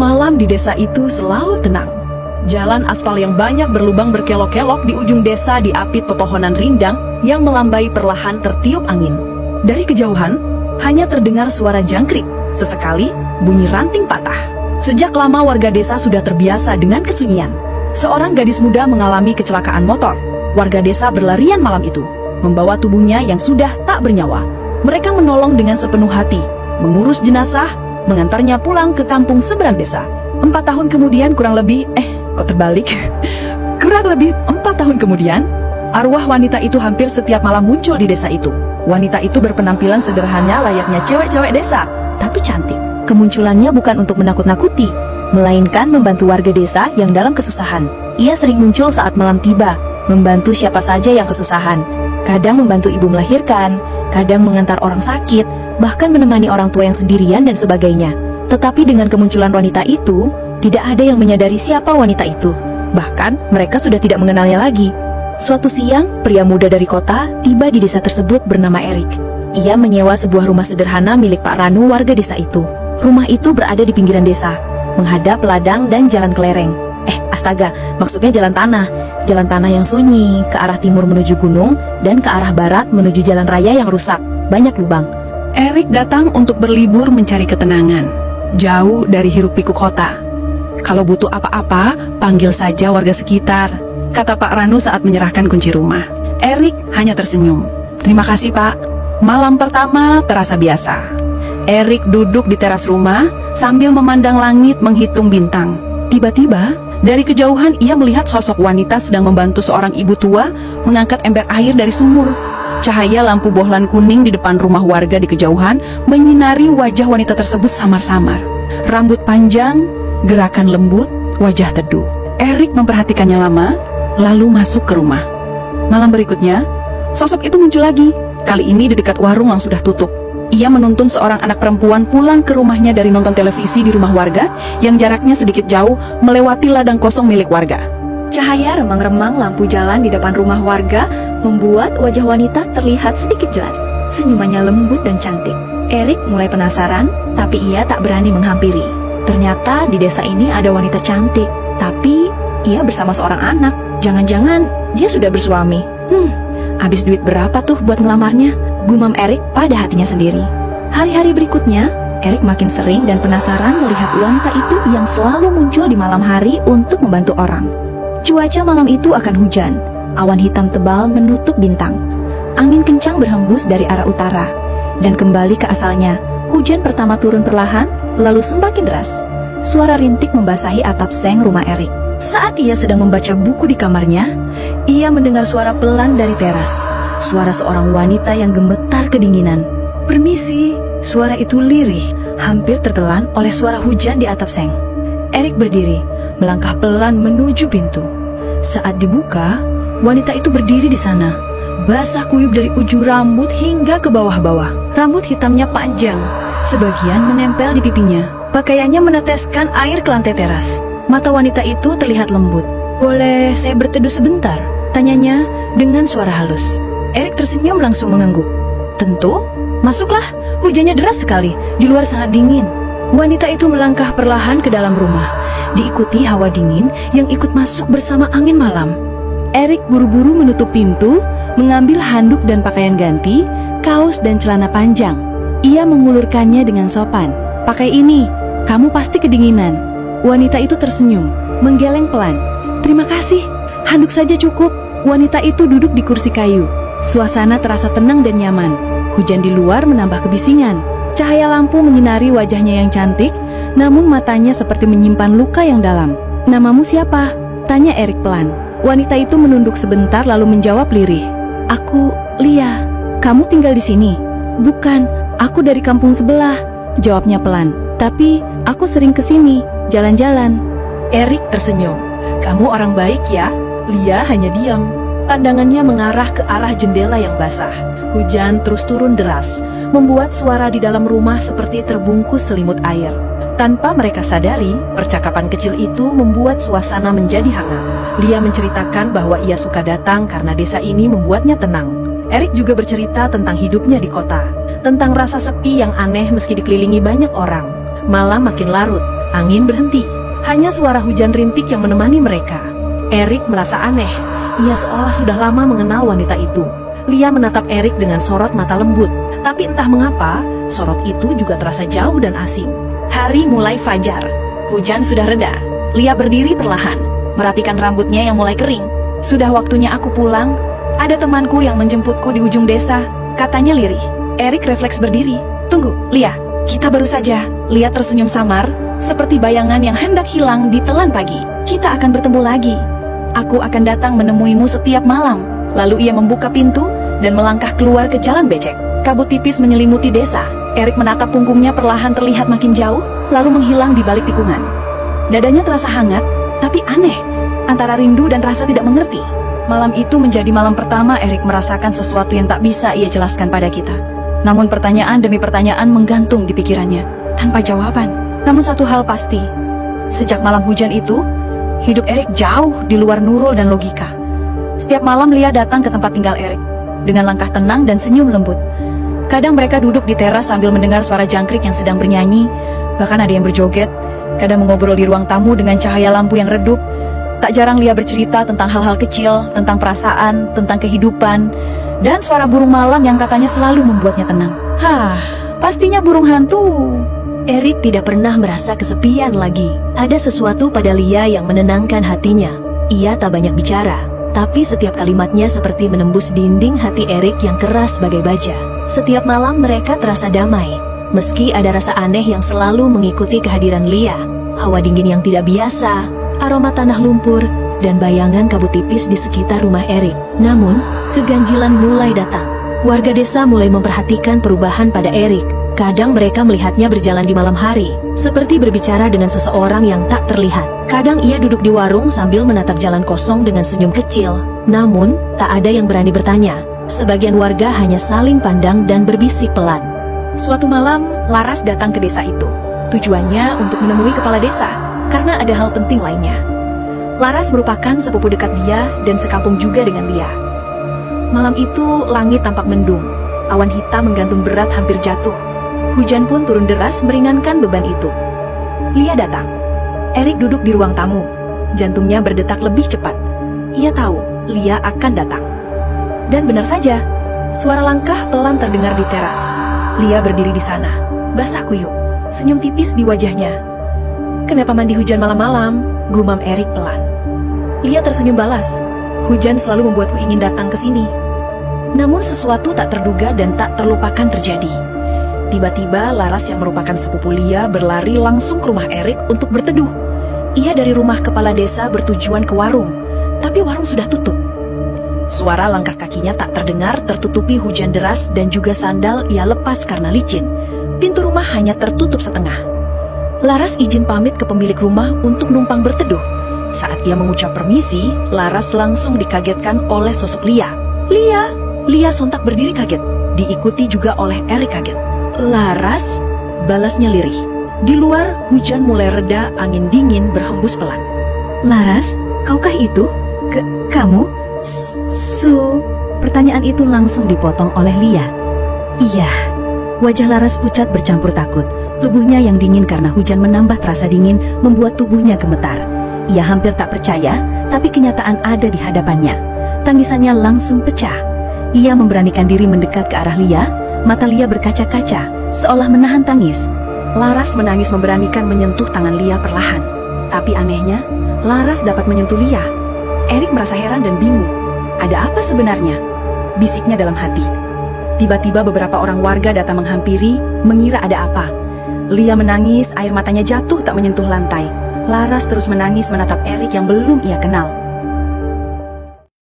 Malam di desa itu selalu tenang. Jalan aspal yang banyak berlubang berkelok-kelok di ujung desa diapit pepohonan rindang yang melambai perlahan tertiup angin. Dari kejauhan, hanya terdengar suara jangkrik, sesekali bunyi ranting patah. Sejak lama warga desa sudah terbiasa dengan kesunyian. Seorang gadis muda mengalami kecelakaan motor. Warga desa berlarian malam itu, membawa tubuhnya yang sudah tak bernyawa. Mereka menolong dengan sepenuh hati, mengurus jenazah, mengantarnya pulang ke kampung seberang desa. 4 tahun kemudian kurang lebih, kurang lebih 4 tahun kemudian, arwah wanita itu hampir setiap malam muncul di desa itu. Wanita itu berpenampilan sederhana layaknya cewek-cewek desa, tapi cantik. Kemunculannya bukan untuk menakut-nakuti, melainkan membantu warga desa yang dalam kesusahan. Ia sering muncul saat malam tiba, membantu siapa saja yang kesusahan. Kadang membantu ibu melahirkan, kadang mengantar orang sakit, bahkan menemani orang tua yang sendirian dan sebagainya. Tetapi dengan kemunculan wanita itu, tidak ada yang menyadari siapa wanita itu. Bahkan mereka sudah tidak mengenalnya lagi. Suatu siang, pria muda dari kota tiba di desa tersebut bernama Erik. Ia menyewa sebuah rumah sederhana milik Pak Ranu, warga desa itu. Rumah itu berada di pinggiran desa, menghadap ladang dan jalan kelereng. Maksudnya jalan tanah. Jalan tanah yang sunyi, ke arah timur menuju gunung, dan ke arah barat menuju jalan raya yang rusak, banyak lubang. Erik datang untuk berlibur mencari ketenangan, jauh dari hiruk-pikuk kota. Kalau butuh apa-apa, panggil saja warga sekitar, kata Pak Ranu saat menyerahkan kunci rumah. Erik hanya tersenyum. Terima kasih, Pak. Malam pertama terasa biasa. Erik duduk di teras rumah sambil memandang langit menghitung bintang. Tiba-tiba, dari kejauhan ia melihat sosok wanita sedang membantu seorang ibu tua mengangkat ember air dari sumur. Cahaya lampu bohlam kuning di depan rumah warga di kejauhan menyinari wajah wanita tersebut samar-samar. Rambut panjang, gerakan lembut, wajah teduh. Erik memperhatikannya lama, lalu masuk ke rumah. Malam berikutnya, sosok itu muncul lagi. Kali ini di dekat warung yang sudah tutup. Ia menuntun seorang anak perempuan pulang ke rumahnya dari nonton televisi di rumah warga yang jaraknya sedikit jauh melewati ladang kosong milik warga. Cahaya remang-remang lampu jalan di depan rumah warga membuat wajah wanita terlihat sedikit jelas. Senyumannya lembut dan cantik. Erik mulai penasaran, tapi ia tak berani menghampiri. Ternyata di desa ini ada wanita cantik, tapi ia bersama seorang anak. Jangan-jangan dia sudah bersuami. Habis duit berapa tuh buat ngelamarnya? Gumam Erik pada hatinya sendiri. Hari-hari berikutnya, Erik makin sering dan penasaran melihat wanita itu yang selalu muncul di malam hari untuk membantu orang. Cuaca malam itu akan hujan. Awan hitam tebal menutup bintang. Angin kencang berhembus dari arah utara. Dan kembali ke asalnya, hujan pertama turun perlahan, lalu semakin deras. Suara rintik membasahi atap seng rumah Erik. Saat ia sedang membaca buku di kamarnya, ia mendengar suara pelan dari teras. Suara seorang wanita yang gemetar kedinginan. "Permisi," suara itu lirih, hampir tertelan oleh suara hujan di atap seng. Erik berdiri, melangkah pelan menuju pintu. Saat dibuka, wanita itu berdiri di sana, basah kuyup dari ujung rambut hingga ke bawah-bawah. Rambut hitamnya panjang, sebagian menempel di pipinya. Pakaiannya meneteskan air ke lantai teras. Mata wanita itu terlihat lembut. "Boleh saya berteduh sebentar?" tanyanya dengan suara halus. Erik tersenyum langsung mengangguk. "Tentu, masuklah, hujannya deras sekali, di luar sangat dingin." Wanita itu melangkah perlahan ke dalam rumah, diikuti hawa dingin yang ikut masuk bersama angin malam. Erik buru-buru menutup pintu, mengambil handuk dan pakaian ganti, kaos dan celana panjang. Ia mengulurkannya dengan sopan. "Pakai ini, kamu pasti kedinginan." Wanita itu tersenyum, menggeleng pelan. "Terima kasih, handuk saja cukup." Wanita itu duduk di kursi kayu. Suasana terasa tenang dan nyaman. Hujan di luar menambah kebisingan. Cahaya lampu menyinari wajahnya yang cantik, namun matanya seperti menyimpan luka yang dalam. "Namamu siapa?" tanya Erik pelan. Wanita itu menunduk sebentar lalu menjawab lirih. "Aku Lia." "Kamu tinggal di sini?" "Bukan, aku dari kampung sebelah," jawabnya pelan. "Tapi aku sering ke sini, jalan-jalan." Erik tersenyum. "Kamu orang baik ya?" Lia hanya diam. Pandangannya mengarah ke arah jendela yang basah. Hujan terus turun deras, membuat suara di dalam rumah seperti terbungkus selimut air. Tanpa mereka sadari, percakapan kecil itu membuat suasana menjadi hangat. Lia menceritakan bahwa ia suka datang karena desa ini membuatnya tenang. Erik juga bercerita tentang hidupnya di kota, tentang rasa sepi yang aneh meski dikelilingi banyak orang. Malam makin larut, Angin berhenti. Hanya suara hujan rintik yang menemani mereka. Erik merasa aneh. Ia seolah sudah lama mengenal wanita itu. Lia menatap Erik dengan sorot mata lembut. Tapi entah mengapa, sorot itu juga terasa jauh dan asing. Hari mulai fajar. Hujan sudah reda. Lia berdiri perlahan, merapikan rambutnya yang mulai kering. Sudah waktunya aku pulang. Ada temanku yang menjemputku di ujung desa, katanya lirih. Erik refleks berdiri. Tunggu, Lia. Kita baru saja. Lia tersenyum samar, seperti bayangan yang hendak hilang di telan pagi. Kita akan bertemu lagi. Aku akan datang menemuimu setiap malam. Lalu ia membuka pintu dan melangkah keluar ke jalan becek. Kabut tipis menyelimuti desa. Erik menatap punggungnya perlahan terlihat makin jauh, lalu menghilang di balik tikungan. Dadanya terasa hangat, tapi aneh, antara rindu dan rasa tidak mengerti. Malam itu menjadi malam pertama Erik merasakan sesuatu yang tak bisa ia jelaskan pada kita. Namun pertanyaan demi pertanyaan menggantung di pikirannya, tanpa jawaban. Namun satu hal pasti, sejak malam hujan itu, hidup Erik jauh di luar nurul dan logika. Setiap malam Lia datang ke tempat tinggal Erik, dengan langkah tenang dan senyum lembut. Kadang mereka duduk di teras sambil mendengar suara jangkrik yang sedang bernyanyi, bahkan ada yang berjoget. Kadang mengobrol di ruang tamu dengan cahaya lampu yang redup. Tak jarang Lia bercerita tentang hal-hal kecil, tentang perasaan, tentang kehidupan, dan suara burung malam yang katanya selalu membuatnya tenang. Pastinya burung hantu. Erik tidak pernah merasa kesepian lagi. Ada sesuatu pada Lia yang menenangkan hatinya. Ia tak banyak bicara, tapi setiap kalimatnya seperti menembus dinding hati Erik yang keras bagai baja. Setiap malam mereka terasa damai, meski ada rasa aneh yang selalu mengikuti kehadiran Lia. Hawa dingin yang tidak biasa, aroma tanah lumpur, dan bayangan kabut tipis di sekitar rumah Erik. Namun, keganjilan mulai datang. Warga desa mulai memperhatikan perubahan pada Erik. Kadang mereka melihatnya berjalan di malam hari, seperti berbicara dengan seseorang yang tak terlihat. Kadang ia duduk di warung sambil menatap jalan kosong dengan senyum kecil. Namun, tak ada yang berani bertanya. Sebagian warga hanya saling pandang dan berbisik pelan. Suatu malam, Laras datang ke desa itu. Tujuannya untuk menemui kepala desa, karena ada hal penting lainnya. Laras merupakan sepupu dekat dia dan sekampung juga dengan Lia. Malam itu, langit tampak mendung. Awan hitam menggantung berat hampir jatuh. Hujan pun turun deras meringankan beban itu. Lia datang. Erik duduk di ruang tamu. Jantungnya berdetak lebih cepat. Ia tahu Lia akan datang. Dan benar saja, suara langkah pelan terdengar di teras. Lia berdiri di sana, basah kuyup, senyum tipis di wajahnya. Kenapa mandi hujan malam-malam? Gumam Erik pelan. Lia tersenyum balas. Hujan selalu membuatku ingin datang ke sini. Namun sesuatu tak terduga dan tak terlupakan terjadi. Tiba-tiba Laras yang merupakan sepupu Lia berlari langsung ke rumah Erik untuk berteduh. Ia dari rumah kepala desa bertujuan ke warung, tapi warung sudah tutup. Suara langkah kakinya tak terdengar tertutupi hujan deras dan juga sandal ia lepas karena licin. Pintu rumah hanya tertutup setengah. Laras izin pamit ke pemilik rumah untuk numpang berteduh. Saat ia mengucap permisi, Laras langsung dikagetkan oleh sosok Lia. Lia! Lia sontak berdiri kaget, diikuti juga oleh Erik kaget. Laras, balasnya lirih. Di luar, hujan mulai reda, angin dingin berhembus pelan. Laras, kaukah itu? Kamu? Pertanyaan itu langsung dipotong oleh Lia. Iya. Wajah Laras pucat bercampur takut. Tubuhnya yang dingin karena hujan menambah terasa dingin membuat tubuhnya gemetar. Ia hampir tak percaya, tapi kenyataan ada di hadapannya. Tangisannya langsung pecah. Ia memberanikan diri mendekat ke arah Lia. Mata Lia berkaca-kaca, seolah menahan tangis. Laras menangis memberanikan menyentuh tangan Lia perlahan. Tapi anehnya, Laras dapat menyentuh Lia. Erik merasa heran dan bingung. Ada apa sebenarnya? Bisiknya dalam hati. Tiba-tiba beberapa orang warga datang menghampiri, mengira ada apa. Lia menangis, air matanya jatuh tak menyentuh lantai. Laras terus menangis menatap Erik yang belum ia kenal.